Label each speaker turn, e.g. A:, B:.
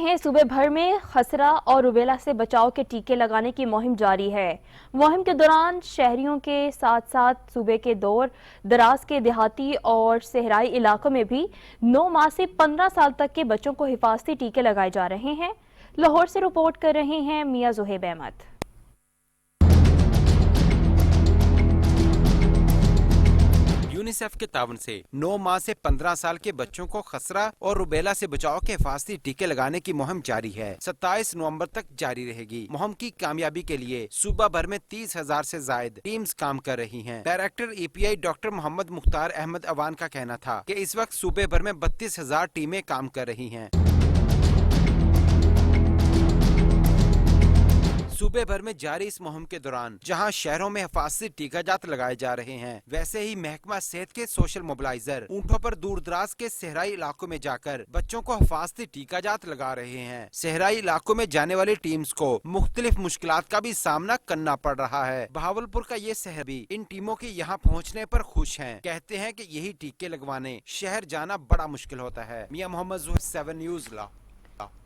A: हैं, सूबे भर में खसरा और रूबेला से बचाव के टीके लगाने की मुहिम जारी है। मुहिम के दौरान शहरियों के साथ साथ सूबे के दूर दराज के देहाती और सहराई इलाकों में भी 9 माह से 15 साल तक के बच्चों को हिफाजती टीके लगाए जा रहे हैं। लाहौर से रिपोर्ट कर रहे हैं मियां ज़ुहैब अहमद।
B: यूनिसेफ के तावन से 9 माह से 15 साल के बच्चों को खसरा और रूबेला से बचाव के हिफाजती टीके लगाने की मुहिम जारी है। 27 नवंबर तक जारी रहेगी। मुहिम की कामयाबी के लिए सूबा भर में 30,000 से ज्यादा टीम्स काम कर रही हैं। Director EPI doctor Mohammad Mukhtar Ahmed Awan का कहना था कि इस वक्त सूबे भर में 32,000 टीमें काम कर रही हैं। सूबे भर में जारी इस मुहिम के दौरान जहां शहरों में हिफाजती टीकाजात लगाए जा रहे हैं, वैसे ही महकमा सेहत के सोशल मोबिलाइजर ऊंटों पर दूर दराज के सहराई इलाकों में जाकर बच्चों को हिफाजती टीकाजात लगा रहे हैं। सहराई इलाकों में जाने वाली टीम्स को मुख्तलिफ मुश्किलात का भी सामना करना पड़ रहा है। बहावलपुर का ये शहर भी इन टीमों के यहाँ पहुँचने पर खुश है। कहते हैं कि यही टीके लगवाने शहर जाना बड़ा मुश्किल होता है। मियां मोहम्मद ज़ुहैब 7 न्यूज़।